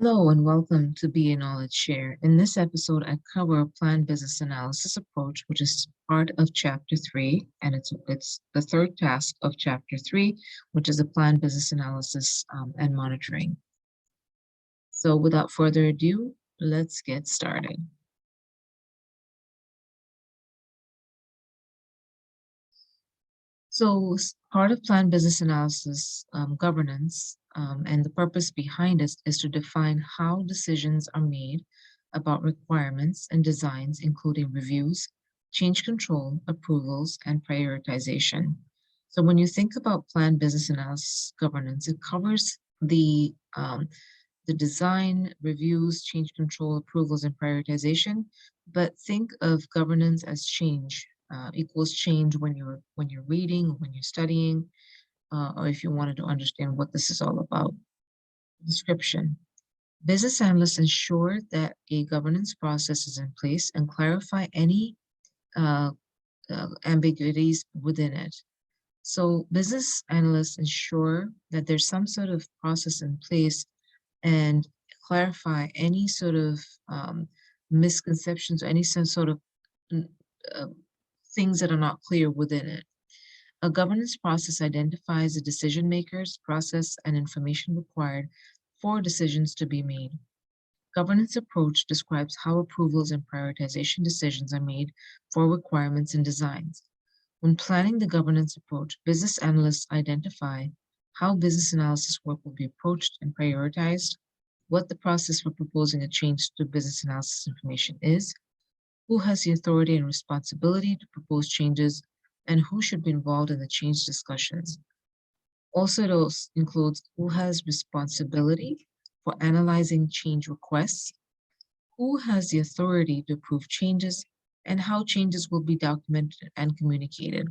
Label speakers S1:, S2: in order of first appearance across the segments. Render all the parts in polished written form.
S1: Hello and welcome to Be a Knowledge Share. In this episode, I cover a planned business analysis approach, which is part of Chapter 3, and it's the third task of Chapter 3, which is a planned business analysis and monitoring. So without further ado, let's get started. So part of planned business analysis governance and the purpose behind it is to define how decisions are made about requirements and designs, including reviews, change control, approvals, and prioritization. So when you think about planned business analysis governance, it covers the design, reviews, change control, approvals, and prioritization. But think of governance as change, equals change when you're reading, when you're studying, or if you wanted to understand what this is all about. Description. Business analysts ensure that a governance process is in place and clarify any uh, ambiguities within it. So business analysts ensure that there's some sort of process in place and clarify any sort of misconceptions or any sort of mm, uh, things that are not clear within it. A governance process identifies the decision makers, process, and information required for decisions to be made. Governance approach describes how approvals and prioritization decisions are made for requirements and designs. When planning the governance approach, business analysts identify how business analysis work will be approached and prioritized, what the process for proposing a change to business analysis information is, who has the authority and responsibility to propose changes, and who should be involved in the change discussions. Also, it includes who has responsibility for analyzing change requests, who has the authority to approve changes, and how changes will be documented and communicated.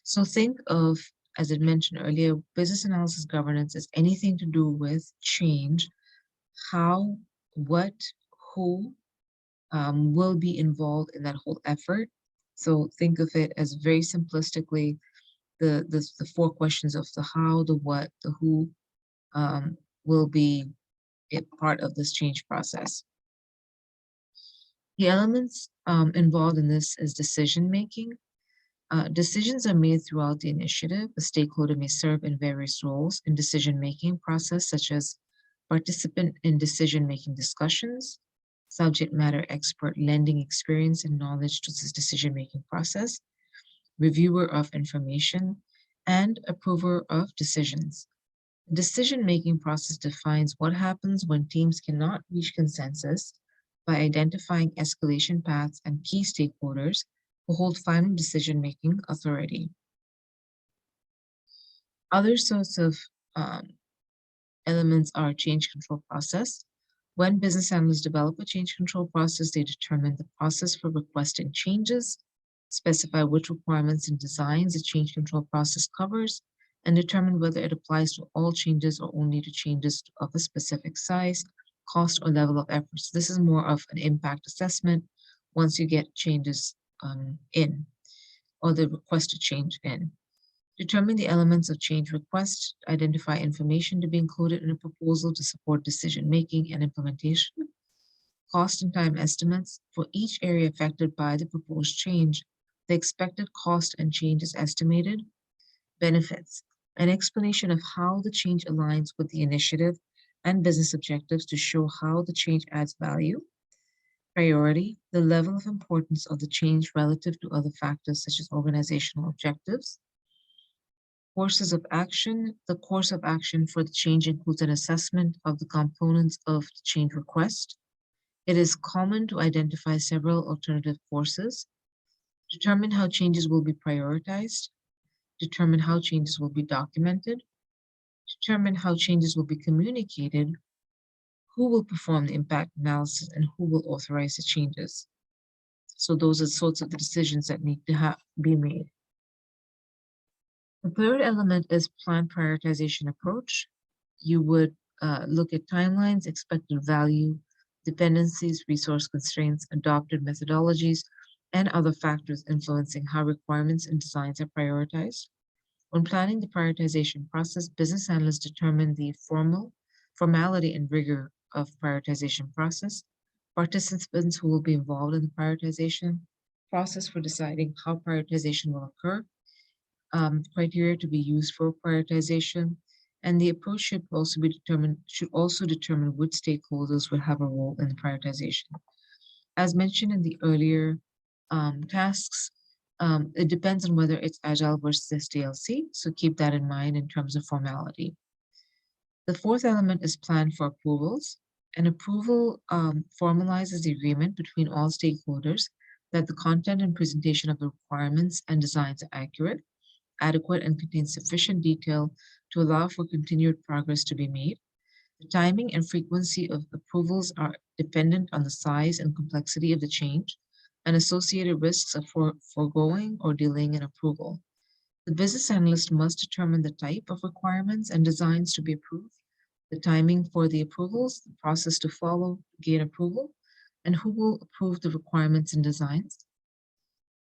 S1: So think of, as I mentioned earlier, business analysis governance as anything to do with change, how, what, who will be involved in that whole effort. So think of it as very simplistically the four questions of the how, the what, the who will be a part of this change process. The elements involved in this is decision making. Decisions are made throughout the initiative. The stakeholder may serve in various roles in decision-making process, such as participant in decision-making discussions, subject matter expert lending experience and knowledge to this decision-making process, reviewer of information, and approver of decisions. The decision-making process defines what happens when teams cannot reach consensus by identifying escalation paths and key stakeholders who hold final decision-making authority. Other sorts of elements are change control process. When business analysts develop a change control process, they determine the process for requesting changes, specify which requirements and designs the change control process covers, and determine whether it applies to all changes or only to changes of a specific size, cost, or level of effort. So this is more of an impact assessment once you get changes in, or the requested change in. Determine the elements of change request, identify information to be included in a proposal to support decision-making and implementation, cost and time estimates for each area affected by the proposed change, the expected cost and change is estimated, benefits, an explanation of how the change aligns with the initiative and business objectives to show how the change adds value, priority, the level of importance of the change relative to other factors such as organizational objectives, courses of action. The course of action for the change includes an assessment of the components of the change request. It is common to identify several alternative courses, determine how changes will be prioritized, determine how changes will be documented, determine how changes will be communicated, who will perform the impact analysis, and who will authorize the changes. So those are sorts of the decisions that need to be made. The third element is plan prioritization approach. You would look at timelines, expected value, dependencies, resource constraints, adopted methodologies, and other factors influencing how requirements and designs are prioritized. When planning the prioritization process, business analysts determine the formality and rigor of prioritization process, participants who will be involved in the prioritization process for deciding how prioritization will occur, criteria to be used for prioritization, and the approach should also determine which stakeholders will have a role in the prioritization. As mentioned in the earlier tasks, it depends on whether it's agile versus SDLC, so keep that in mind in terms of formality. The fourth element is plan for approvals. An approval formalizes the agreement between all stakeholders that the content and presentation of the requirements and designs are accurate, adequate, and contain sufficient detail to allow for continued progress to be made. The timing and frequency of approvals are dependent on the size and complexity of the change and associated risks of foregoing or delaying an approval. The business analyst must determine the type of requirements and designs to be approved, the timing for the approvals, the process to follow to gain approval, and who will approve the requirements and designs.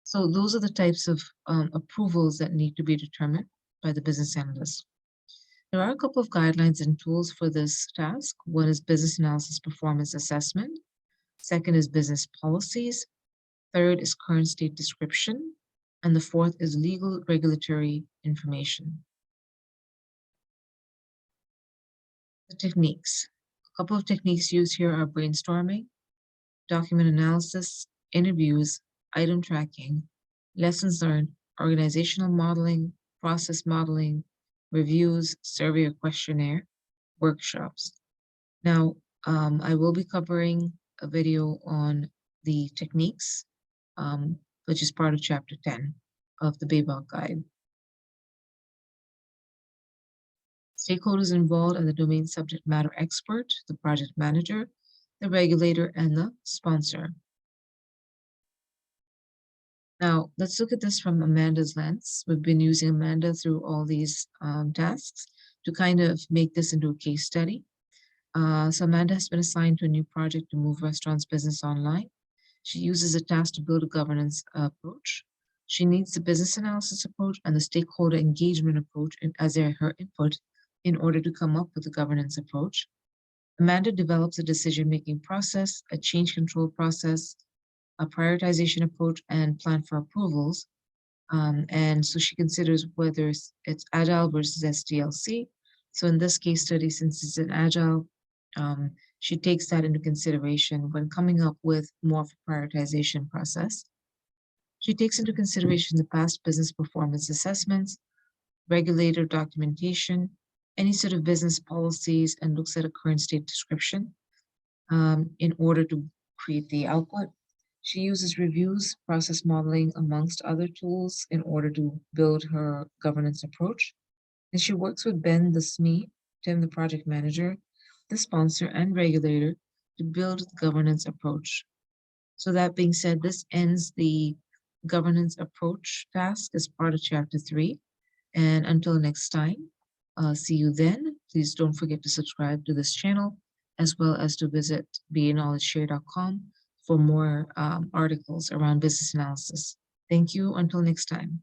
S1: So those are the types of approvals that need to be determined by the business analyst. There are a couple of guidelines and tools for this task. One is business analysis performance assessment. Second is business policies. Third is current state description. And the fourth is legal regulatory information. The techniques. A couple of techniques used here are brainstorming, document analysis, interviews, item tracking, lessons learned, organizational modeling, process modeling, reviews, survey or questionnaire, workshops. Now, I will be covering a video on the techniques, which is part of chapter 10 of the BABOK guide. Stakeholders involved are the domain subject matter expert, the project manager, the regulator, and the sponsor. Now, let's look at this from Amanda's lens. We've been using Amanda through all these tasks to kind of make this into a case study. So Amanda has been assigned to a new project to move restaurants business online. She uses a task to build a governance approach. She needs the business analysis approach and the stakeholder engagement approach as her input in order to come up with a governance approach. Amanda develops a decision-making process, a change control process, a prioritization approach, and plan for approvals. And so she considers whether it's agile versus SDLC. So in this case study, since it's an agile, she takes that into consideration when coming up with more of a prioritization process. She takes into consideration the past business performance assessments, regulator documentation, any sort of business policies, and looks at a current state description in order to create the output. She uses reviews, process modeling, amongst other tools in order to build her governance approach. And she works with Ben, the SME, Tim, the project manager, the sponsor, and regulator to build the governance approach. So that being said, this ends the governance approach task as part of chapter 3. And until next time, see you then. Please don't forget to subscribe to this channel, as well as to visit baknowledgeshare.com for more articles around business analysis. Thank you. Until next time.